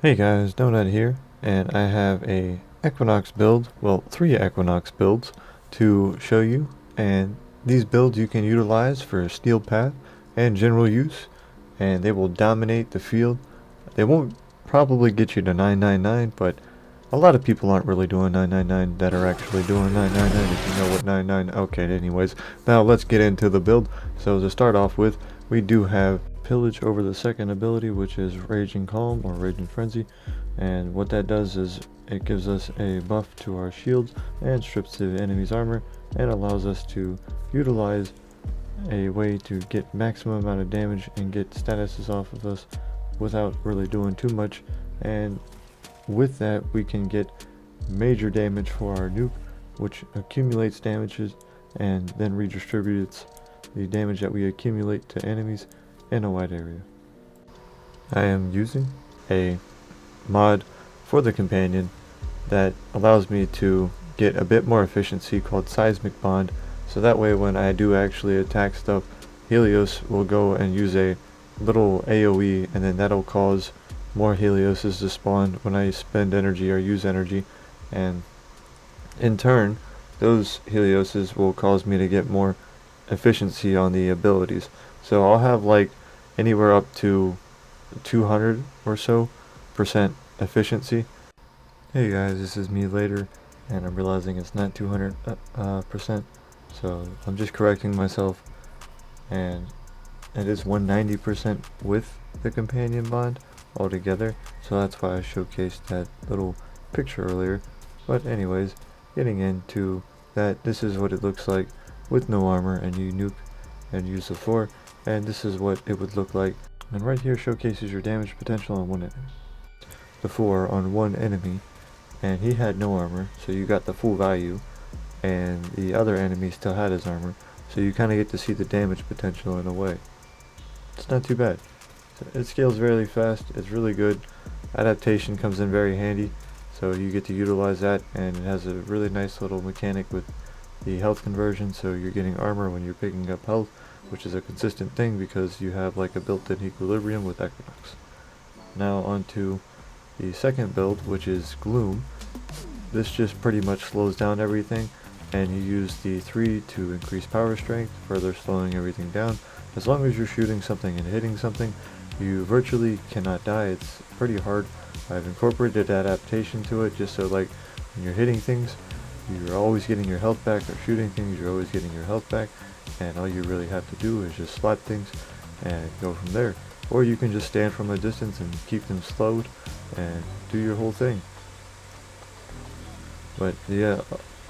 Hey guys, Donut here, and I have a Equinox build, well, 3 Equinox builds to show you, and these builds you can utilize for steel path and general use, and they will dominate the field. They won't probably get you to 999, but a lot of people aren't really doing 999 that are actually doing 999, if you know what 99. Okay, anyways, now let's get into the build. So to start off with, we do have pillage over the second ability, which is Raging Calm or Raging Frenzy, and what that does is it gives us a buff to our shields and strips the enemy's armor and allows us to utilize a way to get maximum amount of damage and get statuses off of us without really doing too much. And with that we can get major damage for our nuke, which accumulates damages and then redistributes the damage that we accumulate to enemies in a wide area. I am using a mod for the companion that allows me to get a bit more efficiency called Seismic Bond, so that way when I do actually attack stuff, Helios will go and use a little AoE, and then that'll cause more Helioses to spawn when I spend energy or use energy, and in turn those Helioses will cause me to get more efficiency on the abilities. So I'll have like anywhere up to 200 or so percent efficiency. Hey guys, this is me later, and I'm realizing it's not 200 percent, so I'm just correcting myself, and it is 190% with the companion bond altogether, so that's why I showcased that little picture earlier. But anyways, getting into that, this is what it looks like with no armor and you nuke and use the 4, and this is what it would look like. And right here showcases your damage potential on one enemy. The 4 on one enemy, and he had no armor, so you got the full value, and the other enemy still had his armor, so you kind of get to see the damage potential in a way. It's not too bad. It scales really fast, it's really good. Adaptation comes in very handy, so you get to utilize that, and it has a really nice little mechanic with the health conversion, so you're getting armor when you're picking up health, which is a consistent thing because you have like a built-in equilibrium with Equinox. Now onto the second build, which is Gloom. This just pretty much slows down everything, and you use the 3 to increase power strength, further slowing everything down. As long as you're shooting something and hitting something, you virtually cannot die. It's pretty hard. I've incorporated adaptation to it just so like when you're hitting things, you're always getting your health back, or shooting things, you're always getting your health back, and all you really have to do is just slap things and go from there. Or you can just stand from a distance and keep them slowed and do your whole thing. But yeah,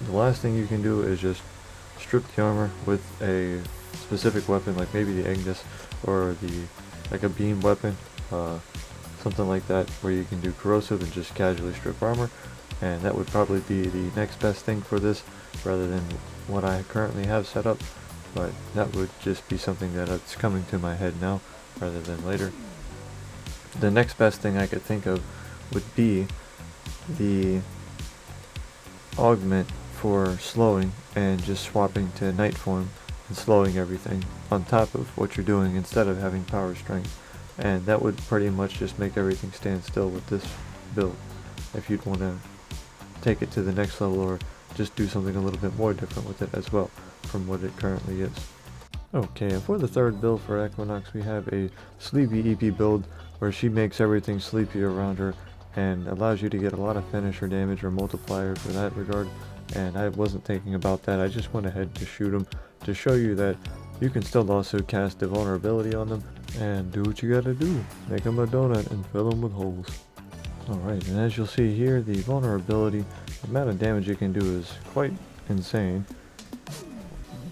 the last thing you can do is just strip the armor with a specific weapon, like maybe the Ignis or like a beam weapon, something like that, where you can do corrosive and just casually strip armor, and that would probably be the next best thing for this rather than what I currently have set up, but that would just be something that's coming to my head now rather than later. The next best thing I could think of would be the augment for slowing and just swapping to night form and slowing everything on top of what you're doing instead of having power strength, and that would pretty much just make everything stand still with this build if you'd want to take it to the next level or just do something a little bit more different with it as well from what it currently is. Okay, and for the third build for Equinox, we have a Sleepy EP build where she makes everything sleepy around her and allows you to get a lot of finisher damage or multiplier for that regard, and I wasn't thinking about that. I just went ahead to shoot them to show you that you can still also cast the vulnerability on them and do what you gotta do. Make them a donut and fill them with holes. Alright, and as you'll see here, the vulnerability, the amount of damage you can do is quite insane.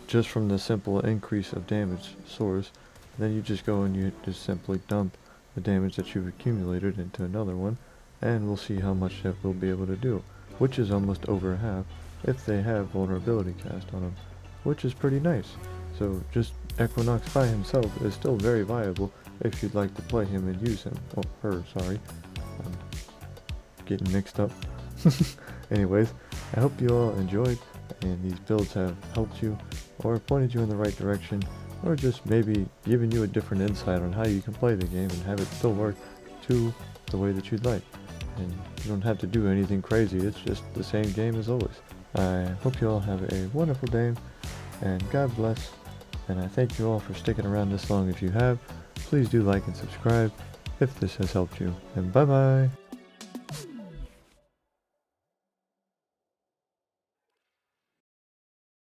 Just from the simple increase of damage source, then you just go and you just simply dump the damage that you've accumulated into another one, and we'll see how much that we'll be able to do, which is almost over half if they have vulnerability cast on them, which is pretty nice. So just Equinox by himself is still very viable if you'd like to play him and use him. Oh, her, sorry. I'm getting mixed up. Anyways, I hope you all enjoyed and these builds have helped you or pointed you in the right direction, or just maybe giving you a different insight on how you can play the game and have it still work to the way that you'd like. And you don't have to do anything crazy, it's just the same game as always. I hope you all have a wonderful day, and God bless, and I thank you all for sticking around this long. If you have, please do like and subscribe if this has helped you, and bye bye!